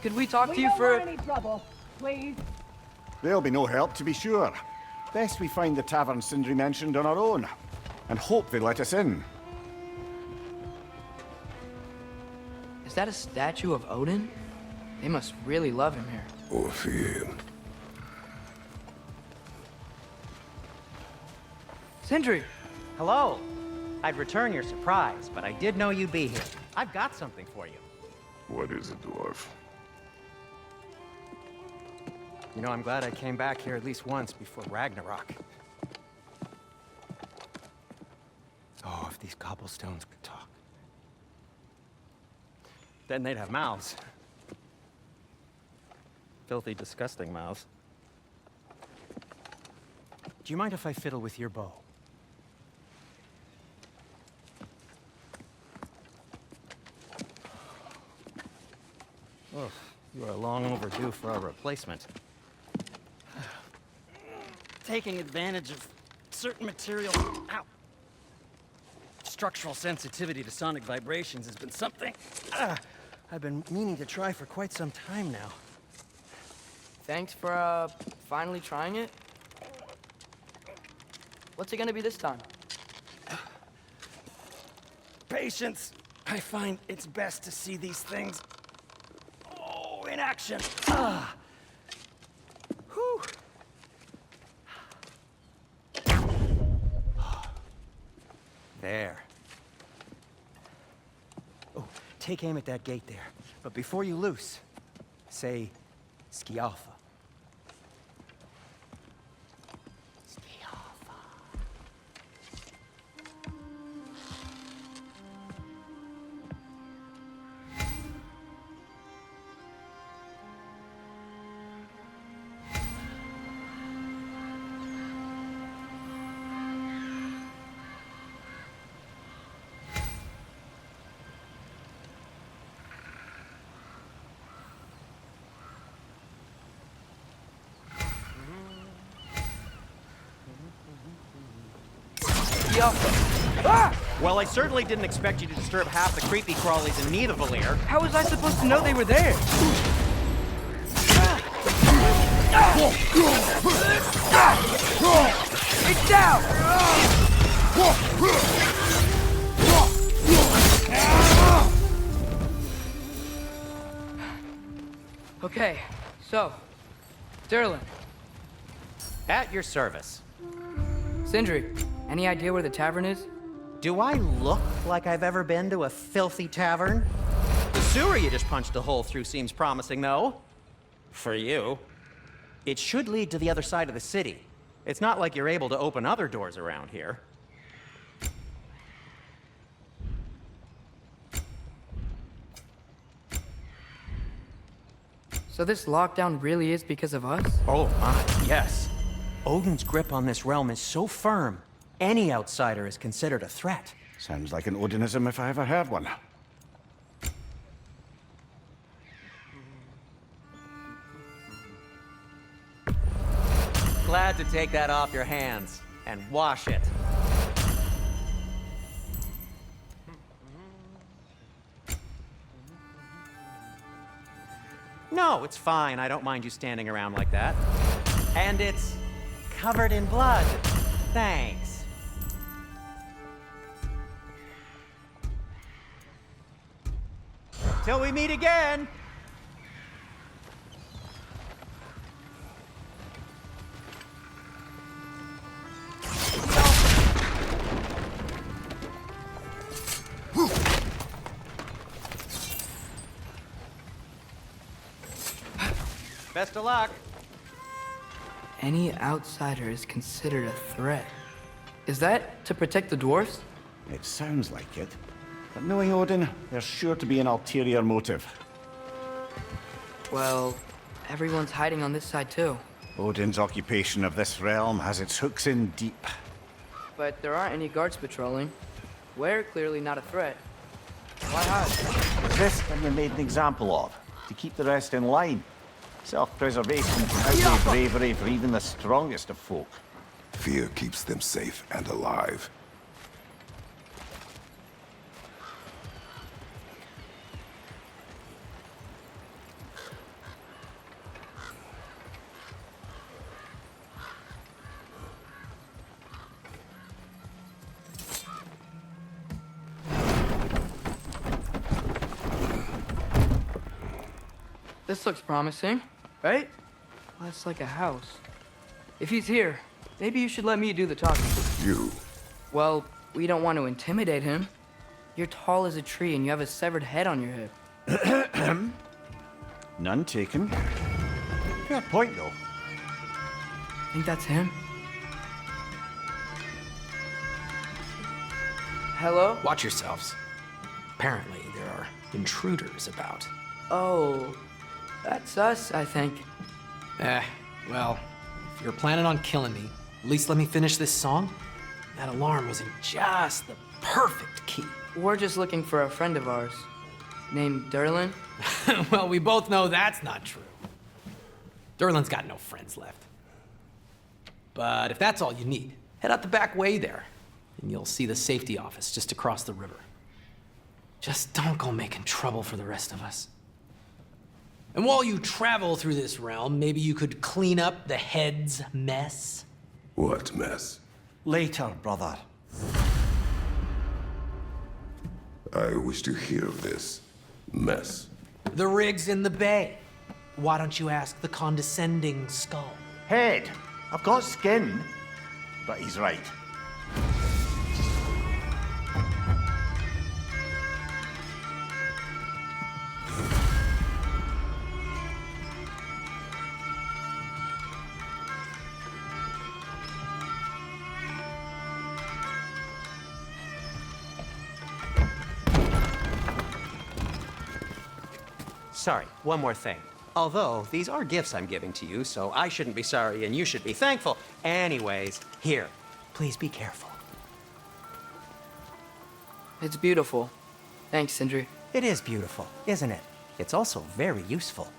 Could we talk to you We for... don't want any trouble, please. There'll be no help, to be sure. Best we find the tavern Sindri mentioned on our own, and hope they let us in. Is that a statue of Odin? They must really love him here. Or fear him. Sindri! Hello. I'd return your surprise, but I did know you'd be here. I've got something for you. What is it, dwarf? You know, I'm glad I came back here at least once before Ragnarok. Oh, if these cobblestones could talk. Then they'd have mouths. Filthy, disgusting mouths. Do you mind if I fiddle with your bow? Oh, you are long overdue for a replacement. Taking advantage of certain material. Ow. Structural sensitivity to sonic vibrations has been something I've been meaning to try for quite some time now. Thanks for, finally trying it. What's it gonna be this time? Patience. I find it's best to see these things, in action. Whew. There. Oh, take aim at that gate there. But before you loose, say, Skialfa. Skialfa. Well, I certainly didn't expect you to disturb half the creepy crawlies in Nidavellir. How was I supposed to know they were there? It's down! Okay, so, Durlin, At your service. Sindri, any idea where the tavern is? Do I look like I've ever been to a filthy tavern? The sewer you just punched a hole through seems promising, though. For you. It should lead to the other side of the city. It's not like you're able to open other doors around here. So this lockdown really is because of us? Oh my, yes. Odin's grip on this realm is so firm, any outsider is considered a threat. Sounds like an Odinism if I ever heard one. Glad to take that off your hands and wash it. No, it's fine. I don't mind you standing around like that. And it's covered in blood. Thanks. Till we meet again. Best of luck. Any outsider is considered a threat. Is that to protect the dwarfs? It sounds like it. But knowing Odin, there's sure to be an ulterior motive. Well, everyone's hiding on this side too. Odin's occupation of this realm has its hooks in deep. But there aren't any guards patrolling. We're clearly not a threat. Why hide? This can be made an example of, to keep the rest in line. Self-preservation can outweigh bravery for even the strongest of folk. Fear keeps them safe and alive. This looks promising, right? Well, that's like a house. If he's here, maybe you should let me do the talking. You. Well, we don't want to intimidate him. You're tall as a tree and you have a severed head on your hip. None taken. Fair point, though. Think that's him? Hello? Watch yourselves. Apparently, there are intruders about. Oh, that's us, I think. Well, if you're planning on killing me, at least let me finish this song. That alarm was in just the perfect key. We're just looking for a friend of ours named Derlin. Well, we both know that's not true. Derlin's got no friends left. But if that's all you need, head out the back way there, and you'll see the safety office just across the river. Just don't go making trouble for the rest of us. And while you travel through this realm, maybe you could clean up the head's mess. What mess? Later, brother. I wish to hear of this mess. The rig's in the bay. Why don't you ask the condescending skull? Head. I've got skin. But he's right. Sorry, one more thing. Although, these are gifts I'm giving to you, so I shouldn't be sorry and you should be thankful. Anyways, here, please be careful. It's beautiful. Thanks, Sindri. It is beautiful, isn't it? It's also very useful.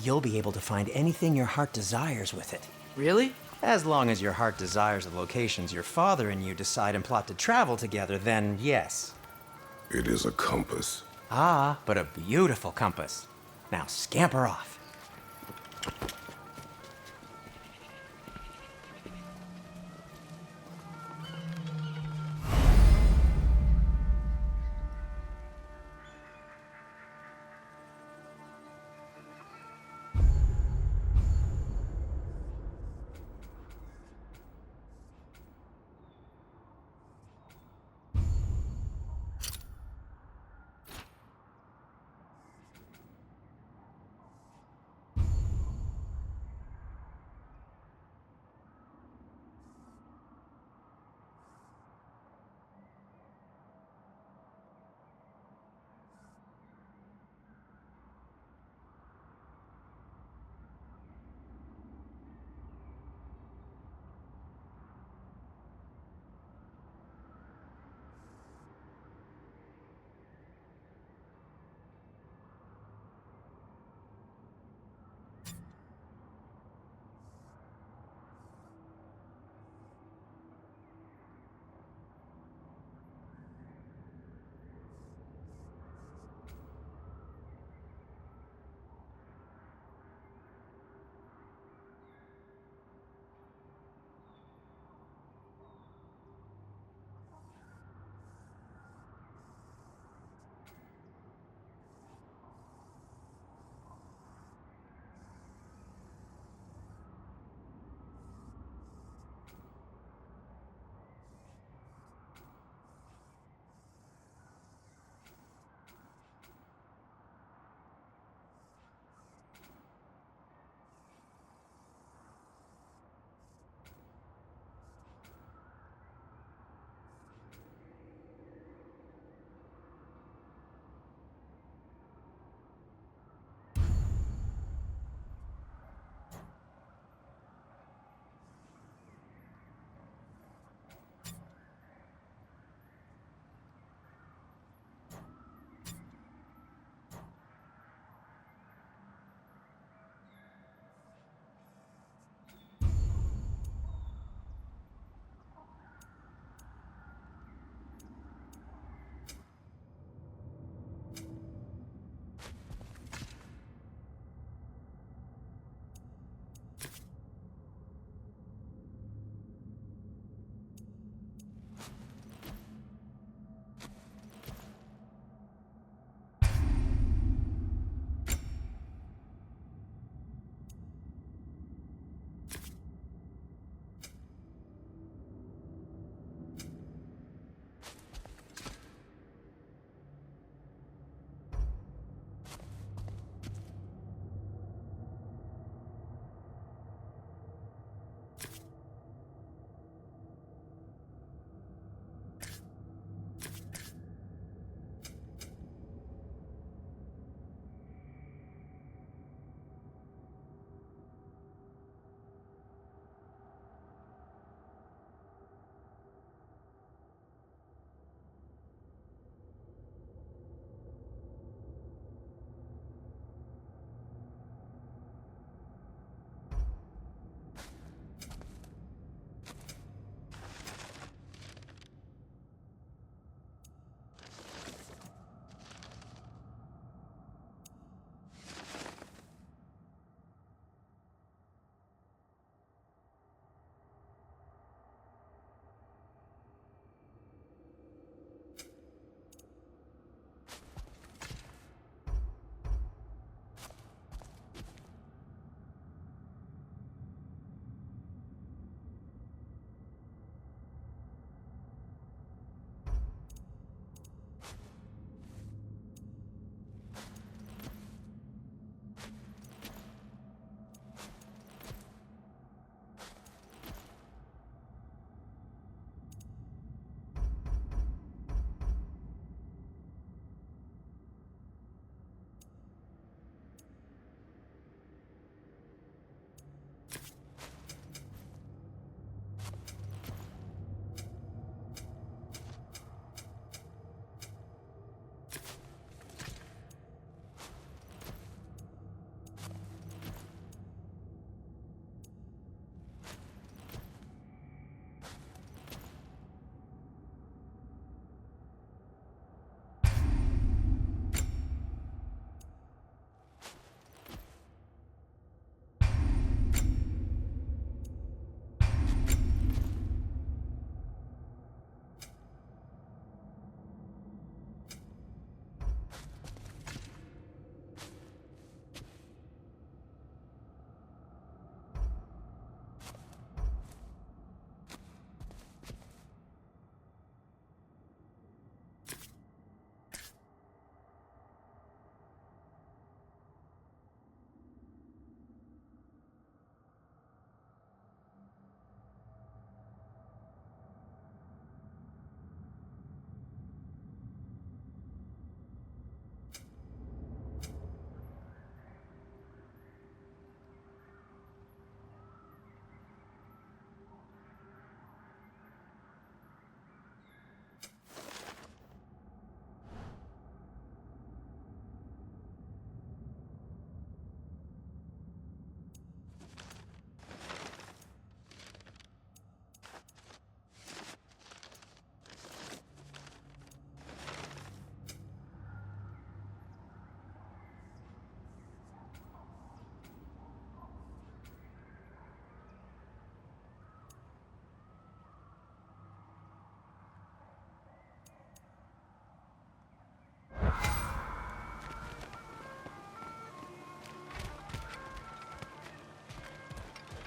You'll be able to find anything your heart desires with it. Really? As long as your heart desires the locations your father and you decide and plot to travel together, then yes. It is a compass. Ah, but a beautiful compass. Now scamper off.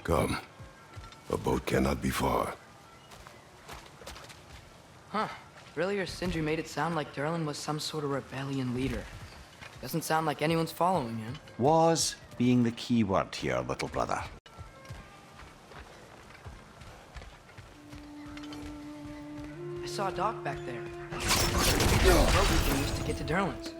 Come. A boat cannot be far. Huh. Earlier, Sindri made it sound like Durlin was some sort of rebellion leader. Doesn't sound like anyone's following him. Was being the key word here, little brother. I saw a dock back there. A boat we can use to get to Durlin's.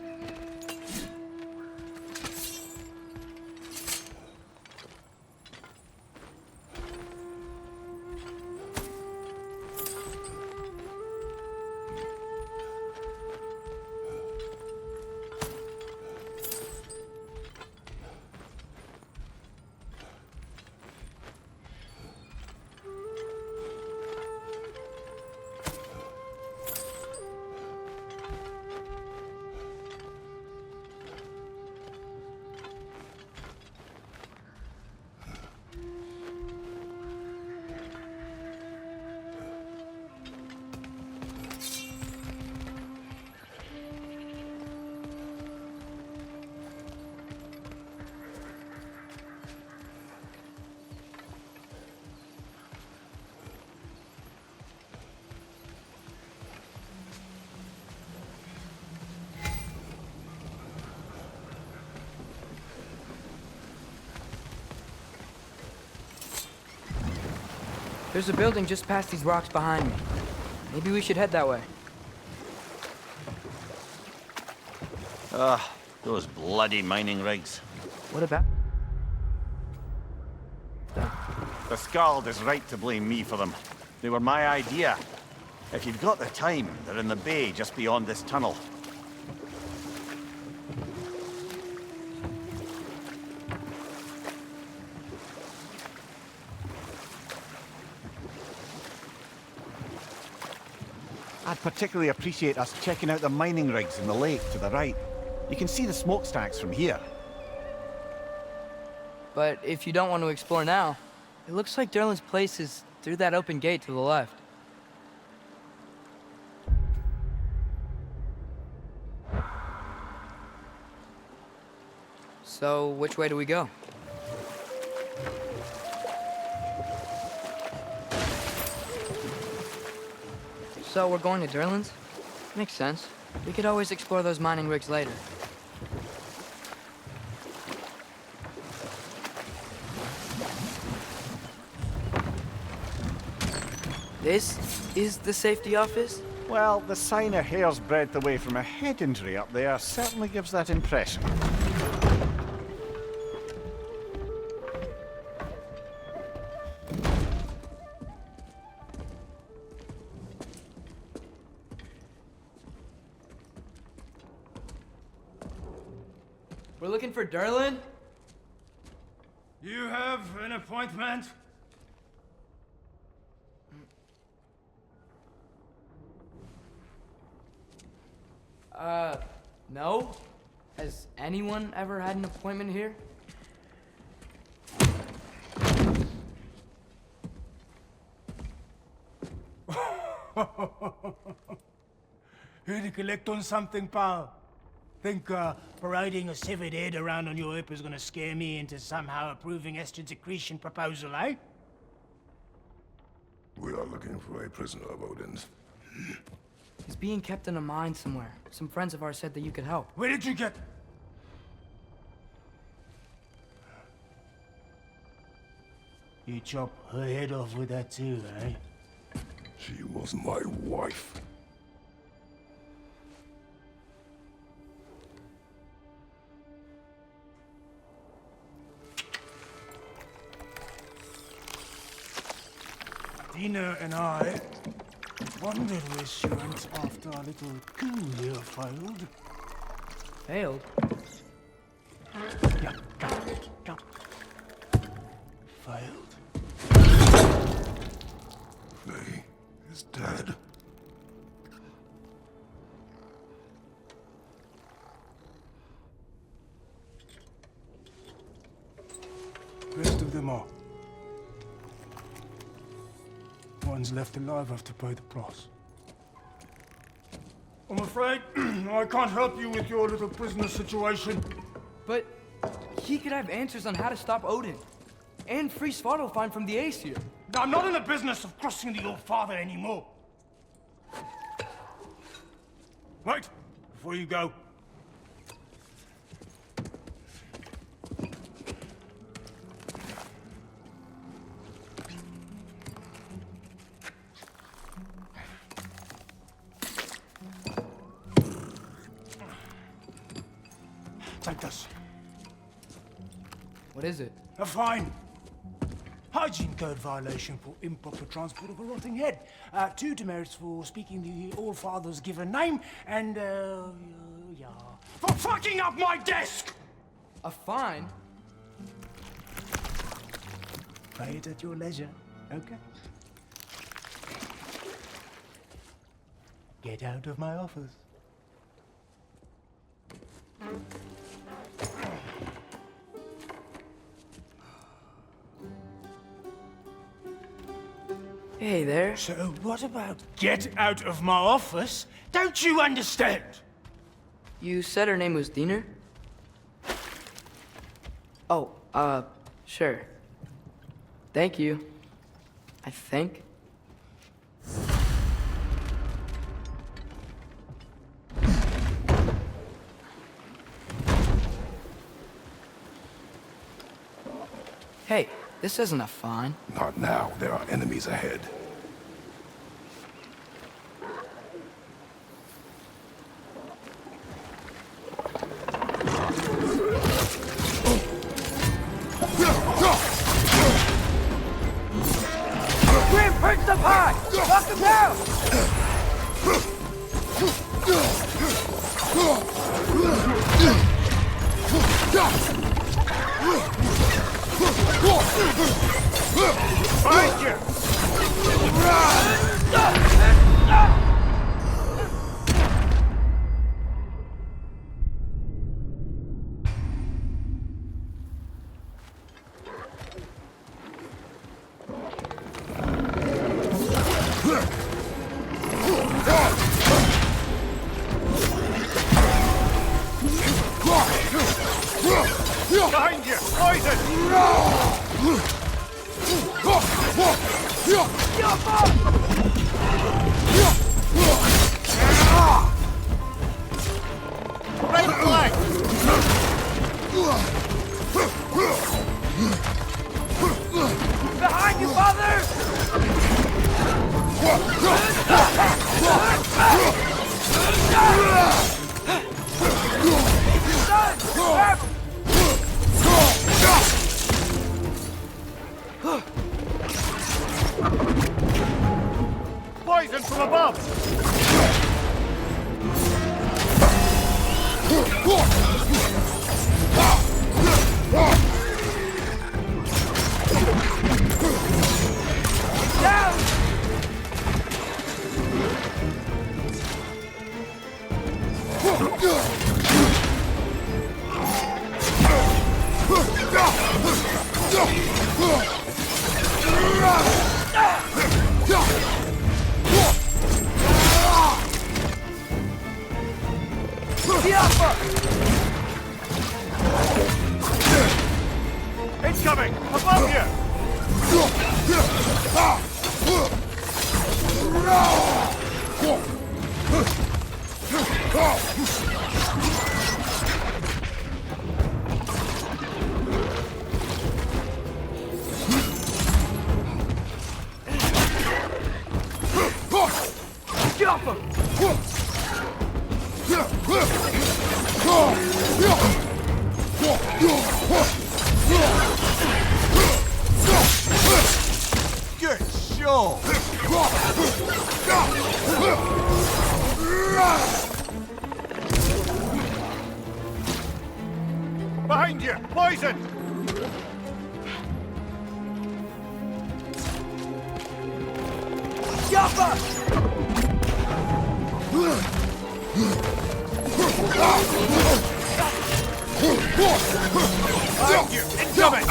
There's a building just past these rocks behind me. Maybe we should head that way. Those bloody mining rigs. What about? The Skald is right to blame me for them. They were my idea. If you've got the time, they're in the bay just beyond this tunnel. I'd particularly appreciate us checking out the mining rigs in the lake to the right. You can see the smokestacks from here. But if you don't want to explore now, it looks like Durlin's place is through that open gate to the left. So, which way do we go? So, we're going to Durlin's? Makes sense. We could always explore those mining rigs later. This is the safety office? Well, the sign a hair's breadth away from a head injury up there certainly gives that impression. We're looking for Durlin? You have an appointment? No. Has anyone ever had an appointment here? Here to collect on something, pal? Think parading a severed head around on your hip is gonna scare me into somehow approving estrogen secretion proposal, eh? We are looking for a prisoner of Odin's. He's being kept in a mine somewhere. Some friends of ours said that you could help. Where did you get... You chop her head off with that too, eh? She was my wife. Dina and I wondered where she went after our little coup here failed. Failed? Yeah, come. Failed. Faye is dead. Rest of them are. Ones left alive have to pay the price. I'm afraid I can't help you with your little prisoner situation. But he could have answers on how to stop Odin. And free Svartalfheim fine from the Ace here. I'm not in the business of crossing the old father anymore. Right, before you go. Take this. What is it? A fine. Hygiene code violation for improper transport of a rotting head. 2 demerits for speaking the All-Father's given name, and, yeah. For fucking up my desk! A fine? Pay it at your leisure, okay? Get out of my office. Hey there. So what about get out of my office? Don't you understand? You said her name was Diener? Oh, sure. Thank you. I think. Hey, this isn't a fine. Not now. There are enemies ahead. Grim, perch up high! Knock him down! Find you! Behind you! Poison! Right flank! Behind you, father! Poison from above! Incoming! Above you! Jump him! Good show! Behind you! Poison! Behind you! Incoming!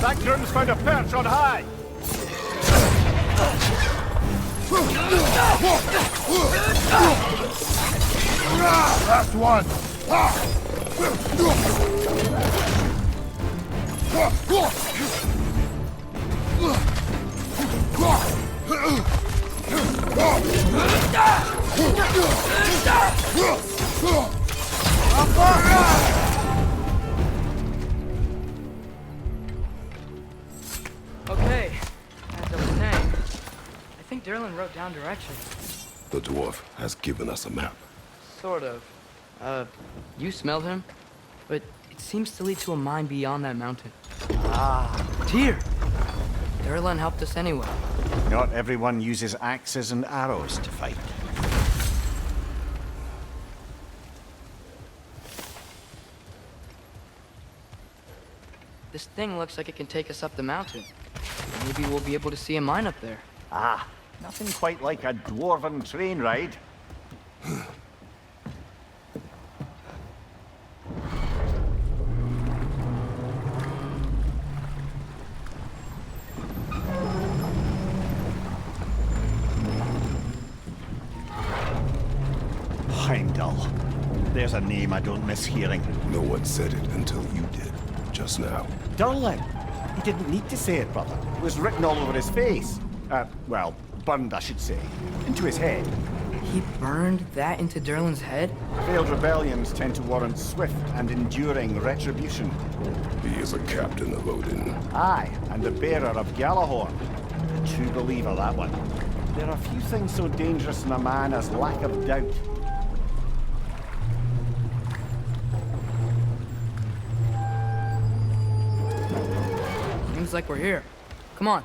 That groom's found a perch on high! Last one! Okay, as I was saying, I think Derlin wrote down directions. The dwarf has given us a map. Sort of. You smelled him? But it seems to lead to a mine beyond that mountain. Tyr! Derlin helped us anyway. Not everyone uses axes and arrows to fight. This thing looks like it can take us up the mountain. Maybe we'll be able to see a mine up there. Ah, nothing quite like a dwarven train ride. Heimdall. There's a name I don't miss hearing. No one said it until you did, just now. Durlin. He didn't need to say it, brother. It was written all over his face. Well, burned, I should say. Into his head. He burned that into Derlin's head? Failed rebellions tend to warrant swift and enduring retribution. He is a captain of Odin. Aye, and the bearer of Gjallarhorn. A true believer, that one. There are few things so dangerous in a man as lack of doubt. Seems like we're here. Come on.